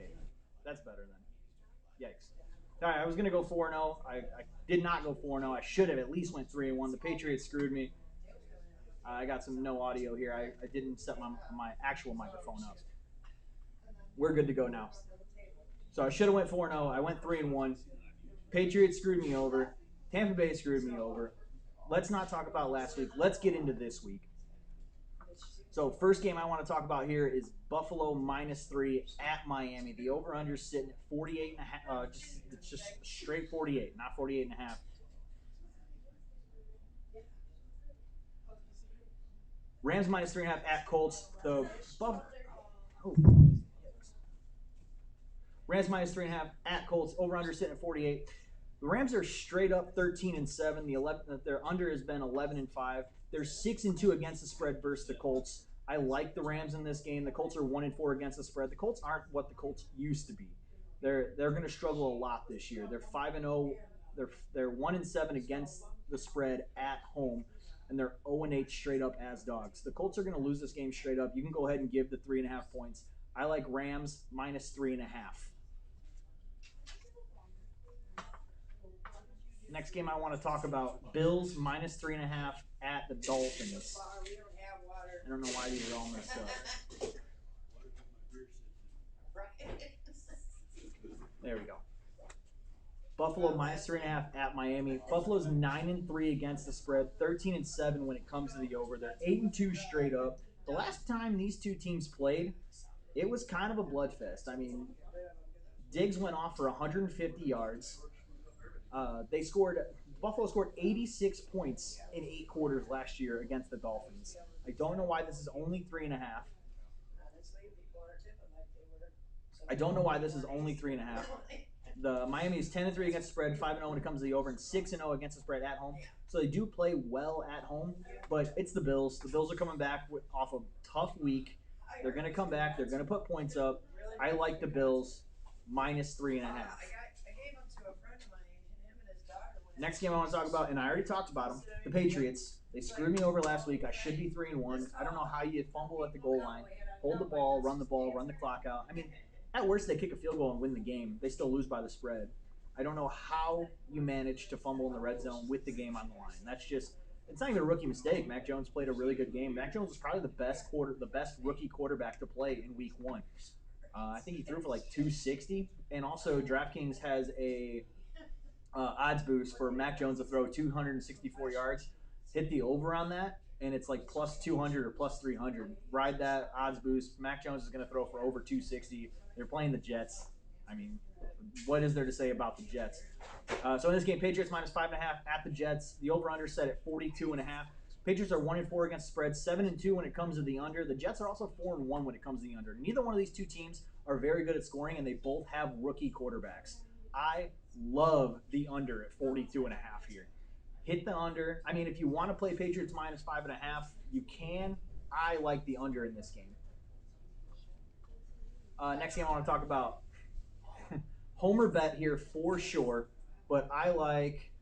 Okay, that's better than. Yikes. All right, I was gonna go 4-0. I did not go 4-0. I should have at least went 3-1. The Patriots screwed me. I got some no audio here. I didn't set my actual microphone up. We're good to go now. So I should have went 4-0. I went 3-1. Patriots screwed me over. Tampa Bay screwed me over. Let's not talk about last week. Let's get into this week. So first game I want to talk about here is Buffalo -3 at Miami. The over/under sitting at 48.5. It's just straight 48, not 48.5. Rams -3.5 at Colts. Rams -3.5 at Colts. Over/under sitting at 48. The Rams are straight up 13-7. Their under has been 11-5. They're 6-2 against the spread versus the Colts. I like the Rams in this game. The Colts are 1-4 against the spread. The Colts aren't what the Colts used to be. They're going to struggle a lot this year. They're 5-0. They're 1-7 against the spread at home, and they're 0-8 straight up as dogs. The Colts are going to lose this game straight up. You can go ahead and give the 3.5 points. I like Rams -3.5. Next game I want to talk about, Bills -3.5 at the Dolphins. I don't know why these are all messed up. There we go. Buffalo -3.5 at Miami. Buffalo's 9-3 against the spread, 13-7 when it comes to the over. They're 8-2 straight up. The last time these two teams played, it was kind of a bloodfest. I mean, Diggs went off for 150 yards. Buffalo scored 86 points in 8 quarters last year against the Dolphins. I don't know why this is only 3.5. I don't know why this is only 3.5. The Miami is 10-3 against the spread, 5-0 when it comes to the over, and 6-0 against the spread at home. So they do play well at home, but it's the Bills. The Bills are coming back off a tough week. They're going to come back. They're going to put points up. I like the Bills -3.5. Next game I want to talk about, and I already talked about them, the Patriots. They screwed me over last week. I should be 3-1. I don't know how you fumble at the goal line, hold the ball, run the clock out. I mean, at worst, they kick a field goal and win the game. They still lose by the spread. I don't know how you manage to fumble in the red zone with the game on the line. That's just, it's not even a rookie mistake. Mac Jones played a really good game. Mac Jones was probably the best rookie quarterback to play in week 1. I think he threw for like 260. And also, DraftKings has a odds boost for Mac Jones to throw 264 yards. Hit the over on that, and it's like +200 or +300. Ride that odds boost. Mac Jones is going to throw for over 260. They're playing the Jets. I mean, what is there to say about the Jets? So in this game, Patriots -5.5 at the Jets. The over/under set at 42.5. Patriots are 1-4 against the spread, 7-2 when it comes to the under. The Jets are also 4-1 when it comes to the under. Neither one of these two teams are very good at scoring, and they both have rookie quarterbacks. I love the under at 42.5 here. Hit the under. I mean, if you want to play Patriots -5.5, you can. I like the under in this game. Next game I want to talk about. Homer bet here for sure, but I like,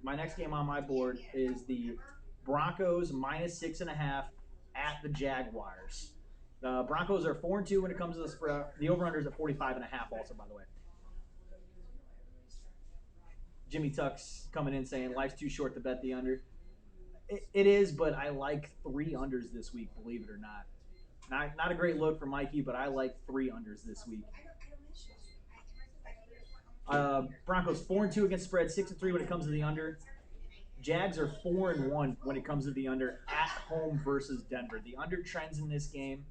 my next game on my board is the Broncos -6.5 at the Jaguars. The Broncos are 4-2 when it comes to the spread. The over/under is at 45.5 also, by the way. Jimmy Tuck's coming in saying life's too short to bet the under. It is, but I like 3 unders this week, believe it or not. Not a great look for Mikey, but I like 3 unders this week. Broncos 4-2 against spread, 6-3 when it comes to the under. Jags are 4-1 when it comes to the under at home versus Denver. The under trends in this game.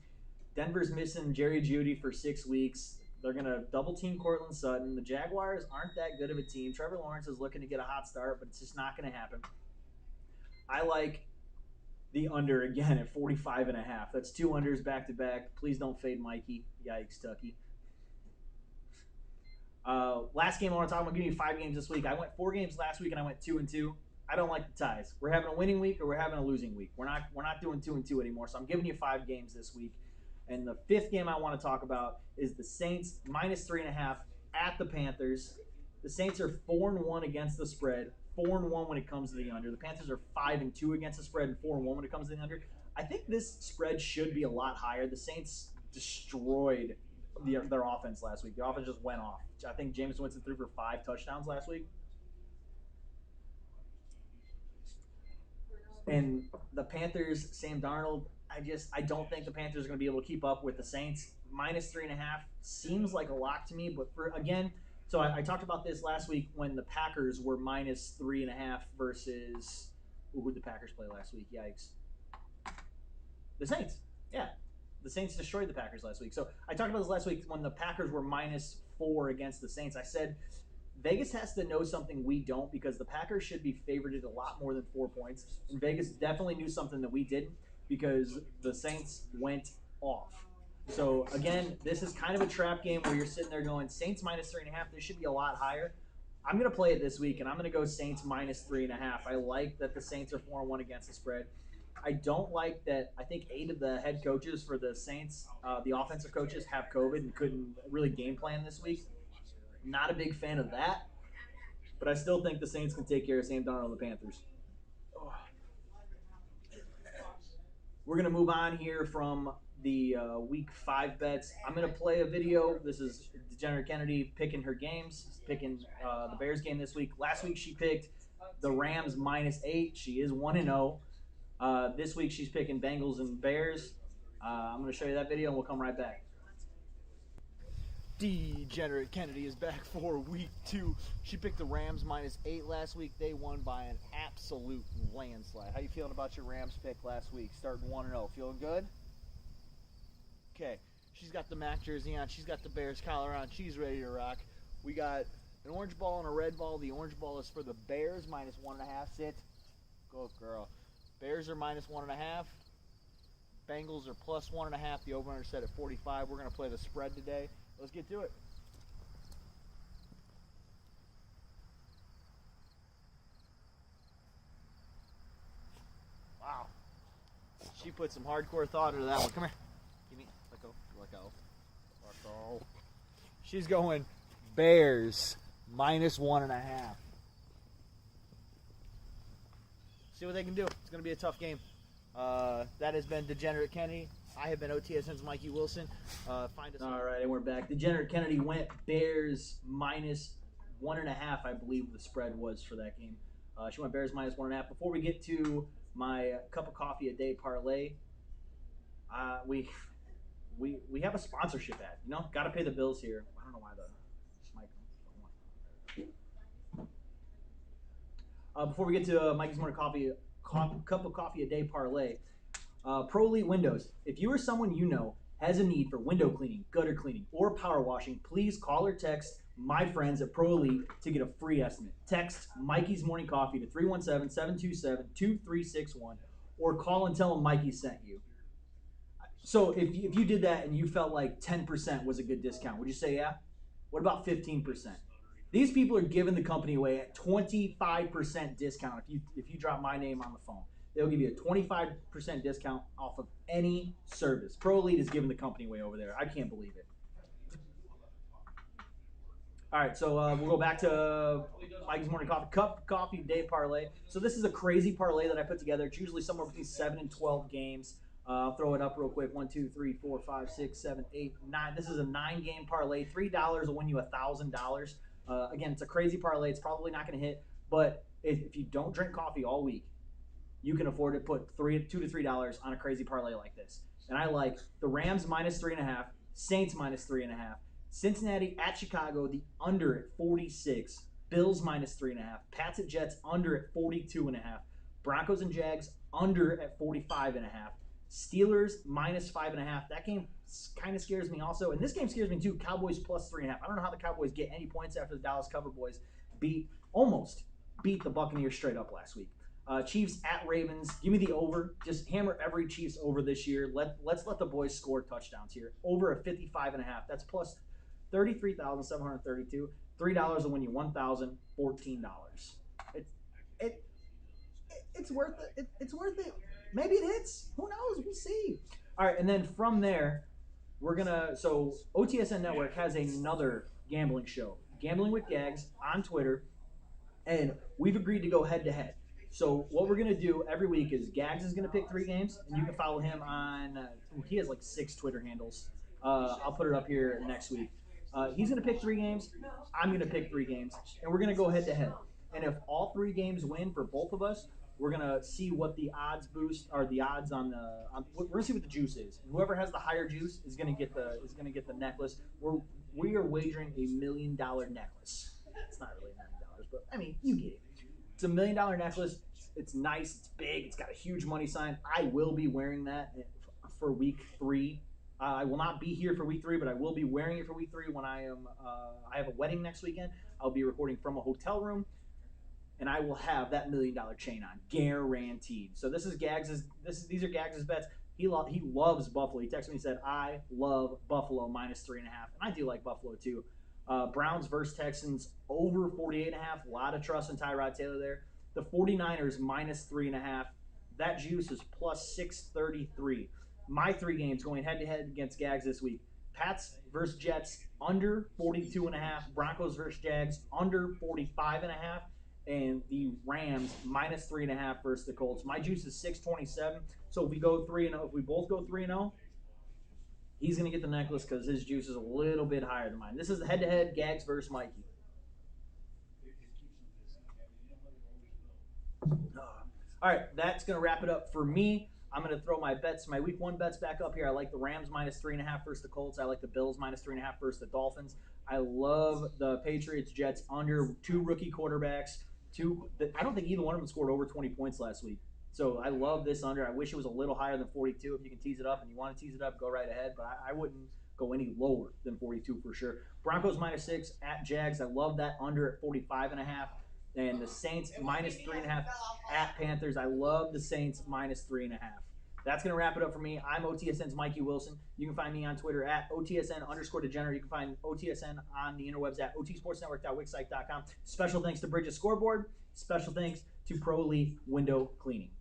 Denver's missing Jerry Jeudy for 6 weeks. They're going to double team Cortland Sutton. The Jaguars aren't that good of a team. Trevor Lawrence is looking to get a hot start, but it's just not going to happen. I like the under again at 45.5. That's 2 unders back to back. Please don't fade Mikey. Yikes, Tucky. Last game I want to talk about, I'm going to give you 5 games this week. I went 4 games last week and I went 2-2. I don't like the ties. We're having a winning week or we're having a losing week. We're not doing 2-2 anymore. So I'm giving you 5 games this week. And the 5th game I want to talk about is the Saints -3.5 at the Panthers. The Saints are 4-1 against the spread, 4-1 when it comes to the under. The Panthers are 5-2 against the spread and 4-1 when it comes to the under. I think this spread should be a lot higher. The Saints destroyed their offense last week. The offense just went off. I think Jameis Winston threw for 5 touchdowns last week. And the Panthers, Sam Darnold, I don't think the Panthers are going to be able to keep up with the Saints. -3.5 seems like a lock to me, but so I talked about this last week when the Packers were -3.5 versus who did the Packers play last week? Yikes, the Saints. Yeah, the Saints destroyed the Packers last week. So I talked about this last week when the Packers were -4 against the Saints. I said Vegas has to know something we don't because the Packers should be favored a lot more than 4 points. And Vegas definitely knew something that we didn't because the Saints went off. So again, this is kind of a trap game where you're sitting there going, Saints -3.5, this should be a lot higher. I'm going to play it this week, and I'm going to go Saints -3.5. I like that the Saints are 4-1 against the spread. I don't like that. I think 8 of the head coaches for the Saints, the offensive coaches, have COVID and couldn't really game plan this week. Not a big fan of that, but I still think the Saints can take care of Sam Darnold and the Panthers. We're going to move on here from the Week 5 bets. I'm going to play a video. This is Degenerate Kennedy picking her games, picking the Bears game this week. Last week she picked the Rams -8. She is 1-0. This week she's picking Bengals and Bears. I'm going to show you that video and we'll come right back. Degenerate Kennedy is back for week 2. She picked the Rams -8 last week. They won by an absolute landslide. How you feeling about your Rams pick last week? Starting 1-0. Feeling good? Okay. She's got the MAC jersey on. She's got the Bears collar on. She's ready to rock. We got an orange ball and a red ball. The orange ball is for the Bears -1.5. Sit. Go, girl. Bears are -1.5. Bengals are +1.5. The over-under set at 45. We're going to play the spread today. Let's get to it. Wow. She put some hardcore thought into that one. Come here. Give me. Let go. Let go. Let go. She's going Bears -1.5. See what they can do. It's going to be a tough game. That has been Degenerate Kennedy. I have been OTSN's Mikey Wilson. Find us. All right, and we're back. Degenerate Kennedy went Bears -1.5, I believe the spread was for that game. She went Bears -1.5. Before we get to my cup of coffee a day parlay, we have a sponsorship ad. You know, got to pay the bills here. I don't know why the mic. Before we get to Mikey's Morning Coffee, cup of coffee a day parlay. Pro Elite Windows. If you or someone you know has a need for window cleaning, gutter cleaning, or power washing, please call or text my friends at Pro Elite to get a free estimate. Text Mikey's Morning Coffee to 317-727-2361 or call and tell them Mikey sent you. So if you did that and you felt like 10% was a good discount, would you say yeah? What about 15%? These people are giving the company away at 25% discount if you drop my name on the phone. They'll give you a 25% discount off of any service. Pro Elite is giving the company away over there. I can't believe it. All right, so we'll go back to Mike's Morning Coffee, cup coffee day parlay. So this is a crazy parlay that I put together. It's usually somewhere between 7 and 12 games. I'll throw it up real quick. 1, 2, 3, 4, 5, 6, 7, 8, 9. This is a 9-game parlay. $3 will win you $1,000. Again, it's a crazy parlay. It's probably not going to hit, but if you don't drink coffee all week, you can afford to put $2 to $3 on a crazy parlay like this. And I like the Rams -3.5, Saints -3.5, Cincinnati at Chicago, the under at 46, Bills -3.5, Pats at Jets under at 42.5, Broncos and Jags under at 45.5, Steelers -5.5. That game kind of scares me also, and this game scares me too. Cowboys +3.5. I don't know how the Cowboys get any points after the Dallas Cowboys almost beat the Buccaneers straight up last week. Chiefs at Ravens. Give me the over. Just hammer every Chiefs over this year. Let's let the boys score touchdowns here. Over a 55.5. That's plus 33,732. $3 will win you $1,014. It's worth it. It's worth it. Maybe it hits. Who knows? We'll see. All right, and then from there, so OTSN Network has another gambling show, Gambling with Gags, on Twitter, and we've agreed to go head-to-head. So what we're going to do every week is Gags is going to pick 3 games, and you can follow him on, he has like 6 Twitter handles. I'll put it up here next week. He's going to pick 3 games. I'm going to pick 3 games, and we're going to go head to head. And if all 3 games win for both of us, we're gonna see what the odds boost or the odds on the. We're gonna see what the juice is. And whoever has the higher juice is gonna get the necklace. We are wagering $1 million necklace. It's not really $1 million, but I mean you get it. It's $1 million necklace. It's nice. It's big. It's got a huge money sign. I will be wearing that for week 3. I will not be here for week 3, but I will be wearing it for week 3 when I am. I have a wedding next weekend. I'll be recording from a hotel room, and I will have that $1 million chain on, guaranteed. So this is Gags's. These are Gags's bets. He loves Buffalo. He texted me and said, "I love Buffalo -3.5," and I do like Buffalo too. Browns versus Texans over 48.5. A lot of trust in Tyrod Taylor there. The 49ers -3.5. That juice is +633. My 3 games going head to head against Gags this week: Pats versus Jets under 42.5. Broncos versus Jags under 45.5. And the Rams -3.5 versus the Colts. My juice is 627. So if we go 3-0, if we both go 3-0, he's gonna get the necklace because his juice is a little bit higher than mine. This is the head-to-head Gags versus Mikey. All right, that's gonna wrap it up for me. I'm gonna throw my week 1 bets back up here. I like the Rams -3.5 versus the Colts. I like the Bills -3.5 versus the Dolphins. I love the Patriots Jets under 2 rookie quarterbacks. I don't think either one of them scored over 20 points last week. So I love this under. I wish it was a little higher than 42. If you can tease it up and you want to tease it up, go right ahead. But I wouldn't go any lower than 42 for sure. Broncos -6 at Jags. I love that under at 45.5. And the Saints -3.5 at Panthers. I love the Saints -3.5. That's going to wrap it up for me. I'm OTSN's Mikey Wilson. You can find me on Twitter at OTSN_degenerate. You can find OTSN on the interwebs at otsportsnetwork.wixsite.com. Special thanks to Bridges Scoreboard. Special thanks to Pro Elite Window Cleaning.